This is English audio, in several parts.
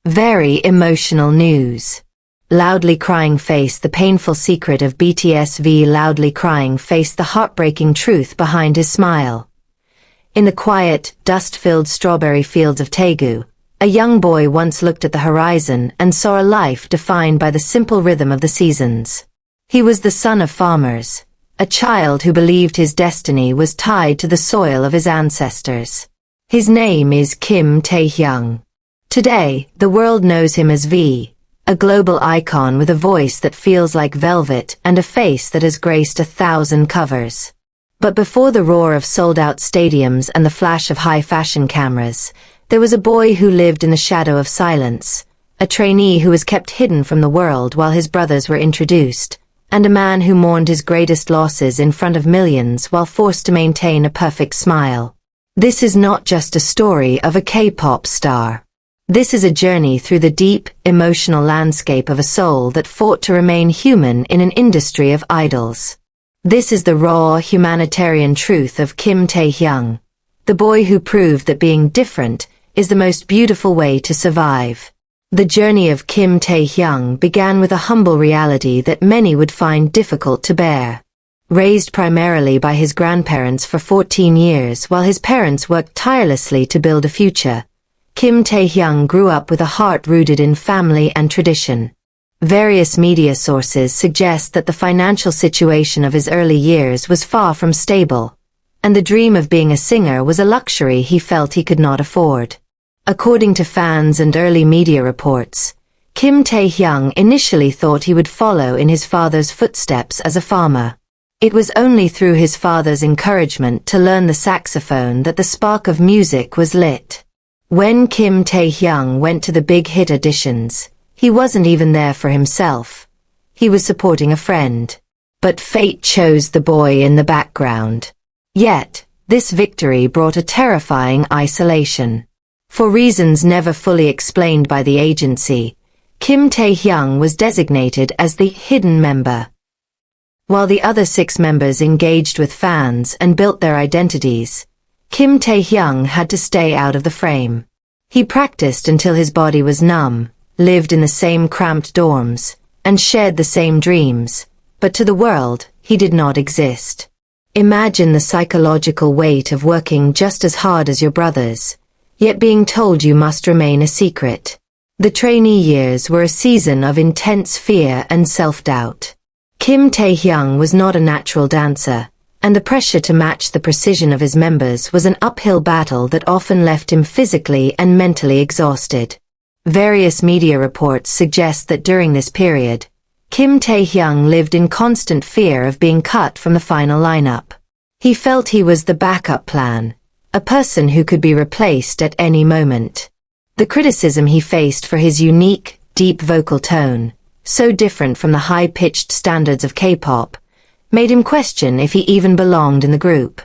Very emotional news. Loudly crying face, the painful secret of btsv. Loudly crying face, the heartbreaking truth behind his smile. In the quiet, dust-filled strawberry fields of Daegu, a young boy once looked at the horizon and saw a life defined by the simple rhythm of the seasons. He was the son of farmers, a child who believed his destiny was tied to the soil of his ancestors. His name is Kim Tae-hyung. Today, the world knows him as V, a global icon with a voice that feels like velvet and a face that has graced 1,000 covers. But before the roar of sold-out stadiums and the flash of high-fashion cameras, there was a boy who lived in the shadow of silence, a trainee who was kept hidden from the world while his brothers were introduced, and a man who mourned his greatest losses in front of millions while forced to maintain a perfect smile. This is not just a story of a K-pop star. This is a journey through the deep, emotional landscape of a soul that fought to remain human in an industry of idols. This is the raw, humanitarian truth of Kim Tae-hyung, the boy who proved that being different is the most beautiful way to survive. The journey of Kim Tae-hyung began with a humble reality that many would find difficult to bear. Raised primarily by his grandparents for 14 years while his parents worked tirelessly to build a future, Kim Tae-hyung grew up with a heart rooted in family and tradition. Various media sources suggest that the financial situation of his early years was far from stable, and the dream of being a singer was a luxury he felt he could not afford. According to fans and early media reports, Kim Tae-hyung initially thought he would follow in his father's footsteps as a farmer. It was only through his father's encouragement to learn the saxophone that the spark of music was lit. When Kim Tae-hyung went to the big hit auditions, he wasn't even there for himself. He was supporting a friend. But fate chose the boy in the background. Yet, this victory brought a terrifying isolation. For reasons never fully explained by the agency, Kim Tae-hyung was designated as the hidden member. While the other 6 members engaged with fans and built their identities, Kim Tae-hyung had to stay out of the frame. He practiced until his body was numb, lived in the same cramped dorms, and shared the same dreams, but to the world, he did not exist. Imagine the psychological weight of working just as hard as your brothers, yet being told you must remain a secret. The trainee years were a season of intense fear and self-doubt. Kim Tae-hyung was not a natural dancer, and the pressure to match the precision of his members was an uphill battle that often left him physically and mentally exhausted. Various media reports suggest that during this period, Kim Tae-hyung lived in constant fear of being cut from the final lineup. He felt he was the backup plan, a person who could be replaced at any moment. The criticism he faced for his unique, deep vocal tone, so different from the high-pitched standards of K-pop, made him question if he even belonged in the group.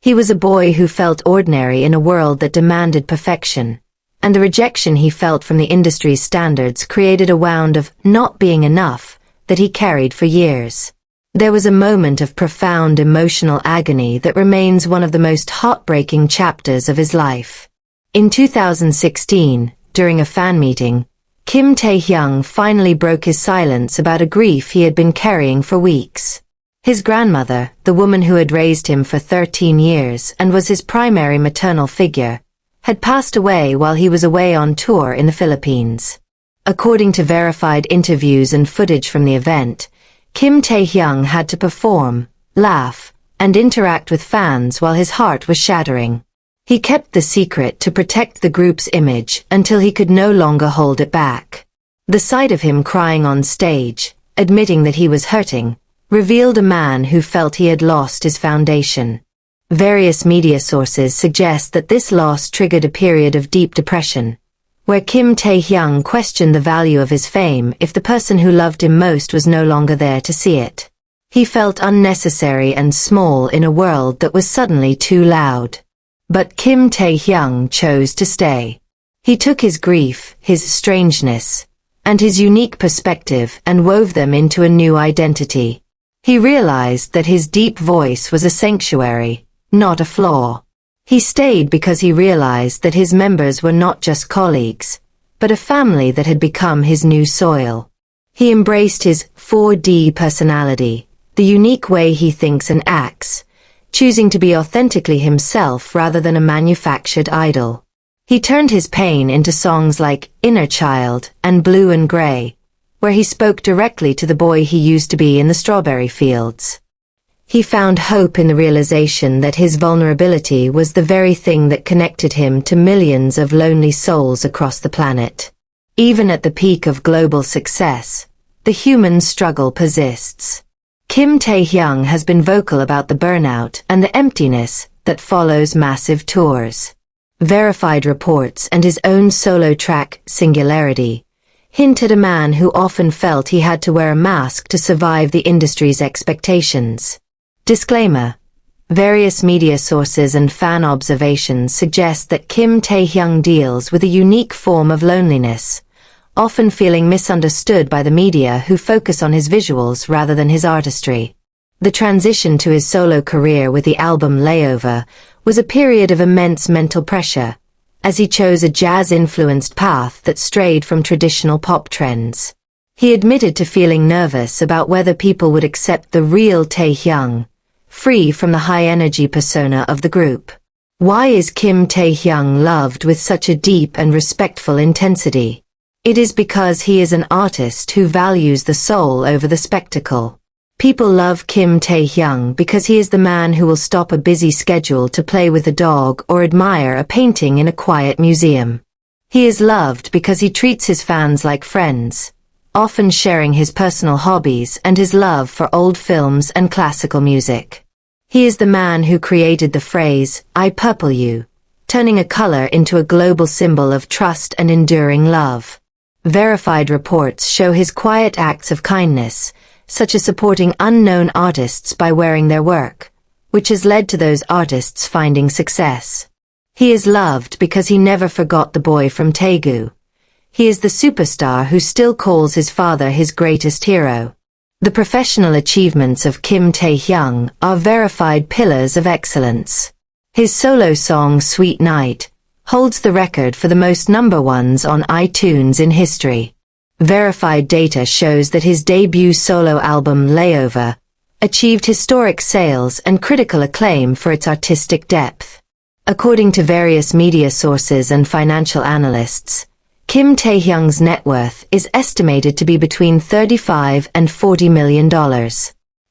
He was a boy who felt ordinary in a world that demanded perfection, and the rejection he felt from the industry's standards created a wound of not being enough that he carried for years. There was a moment of profound emotional agony that remains one of the most heartbreaking chapters of his life. In 2016, during a fan meeting, Kim Tae-hyung finally broke his silence about a grief he had been carrying for weeks. His grandmother, the woman who had raised him for 13 years and was his primary maternal figure, had passed away while he was away on tour in the Philippines. According to verified interviews and footage from the event, Kim Tae-hyung had to perform, laugh, and interact with fans while his heart was shattering. He kept the secret to protect the group's image until he could no longer hold it back. The sight of him crying on stage, admitting that he was hurting, revealed a man who felt he had lost his foundation. Various media sources suggest that this loss triggered a period of deep depression, where Kim Tae-hyung questioned the value of his fame if the person who loved him most was no longer there to see it. He felt unnecessary and small in a world that was suddenly too loud. But Kim Tae-hyung chose to stay. He took his grief, his strangeness, and his unique perspective and wove them into a new identity. He realized that his deep voice was a sanctuary, not a flaw. He stayed because he realized that his members were not just colleagues, but a family that had become his new soil. He embraced his 4D personality, the unique way he thinks and acts, choosing to be authentically himself rather than a manufactured idol. He turned his pain into songs like Inner Child and Blue and Grey, where he spoke directly to the boy he used to be in the strawberry fields. He found hope in the realization that his vulnerability was the very thing that connected him to millions of lonely souls across the planet. Even at the peak of global success, the human struggle persists. Kim Tae-hyung has been vocal about the burnout and the emptiness that follows massive tours. Verified reports and his own solo track, Singularity, hint at a man who often felt he had to wear a mask to survive the industry's expectations. Disclaimer: various media sources and fan observations suggest that Kim Tae-hyung deals with a unique form of loneliness, often feeling misunderstood by the media who focus on his visuals rather than his artistry. The transition to his solo career with the album Layover was a period of immense mental pressure, as he chose a jazz-influenced path that strayed from traditional pop trends. He admitted to feeling nervous about whether people would accept the real Taehyung, free from the high-energy persona of the group. Why is Kim Tae-hyung loved with such a deep and respectful intensity? It is because he is an artist who values the soul over the spectacle. People love Kim Tae-hyung because he is the man who will stop a busy schedule to play with a dog or admire a painting in a quiet museum. He is loved because he treats his fans like friends, often sharing his personal hobbies and his love for old films and classical music. He is the man who created the phrase, "I purple you," turning a color into a global symbol of trust and enduring love. Verified reports show his quiet acts of kindness, such as supporting unknown artists by wearing their work, which has led to those artists finding success. He is loved because he never forgot the boy from Daegu. He is the superstar who still calls his father his greatest hero. The professional achievements of Kim Tae-hyung are verified pillars of excellence. His solo song Sweet Night holds the record for the most number ones on iTunes in history. Verified data shows that his debut solo album Layover achieved historic sales and critical acclaim for its artistic depth. According to various media sources and financial analysts, Kim Tae-hyung's net worth is estimated to be between $35 and $40 million.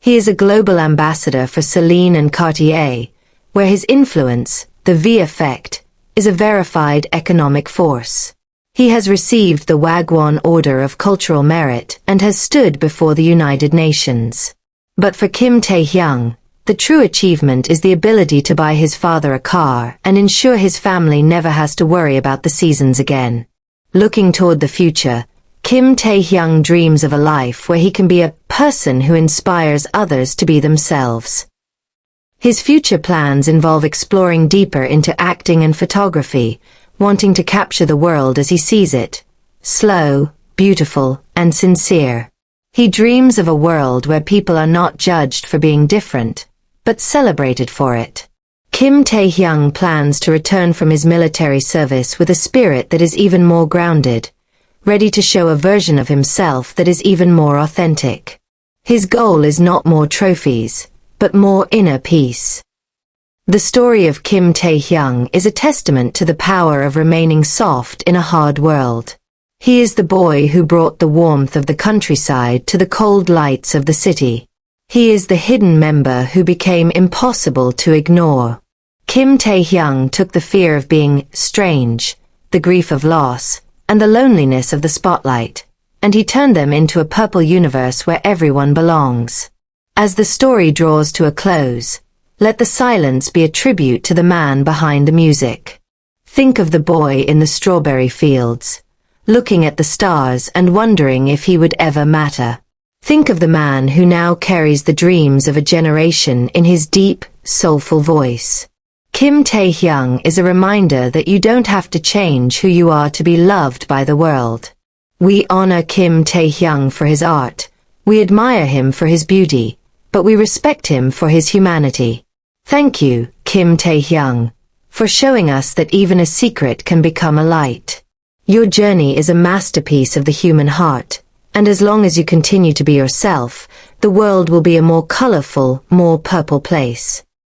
He is a global ambassador for Celine and Cartier, where his influence, the V effect, is a verified economic force. He has received the Wagwon Order of Cultural Merit and has stood before the United Nations. But for Kim Tae-hyung, the true achievement is the ability to buy his father a car and ensure his family never has to worry about the seasons again. Looking toward the future, Kim Tae-hyung dreams of a life where he can be a person who inspires others to be themselves. His future plans involve exploring deeper into acting and photography, wanting to capture the world as he sees it, slow, beautiful, and sincere. He dreams of a world where people are not judged for being different, but celebrated for it. Kim Tae-hyung plans to return from his military service with a spirit that is even more grounded, ready to show a version of himself that is even more authentic. His goal is not more trophies, but more inner peace. The story of Kim Tae-hyung is a testament to the power of remaining soft in a hard world. He is the boy who brought the warmth of the countryside to the cold lights of the city. He is the hidden member who became impossible to ignore. Kim Tae-hyung took the fear of being strange, the grief of loss, and the loneliness of the spotlight, and he turned them into a purple universe where everyone belongs. As the story draws to a close, let the silence be a tribute to the man behind the music. Think of the boy in the strawberry fields, looking at the stars and wondering if he would ever matter. Think of the man who now carries the dreams of a generation in his deep, soulful voice. Kim Tae-hyung is a reminder that you don't have to change who you are to be loved by the world. We honor Kim Tae-hyung for his art, we admire him for his beauty, but we respect him for his humanity. Thank you, Kim Tae-hyung, for showing us that even a secret can become a light. Your journey is a masterpiece of the human heart, and as long as you continue to be yourself, the world will be a more colorful, more purple place.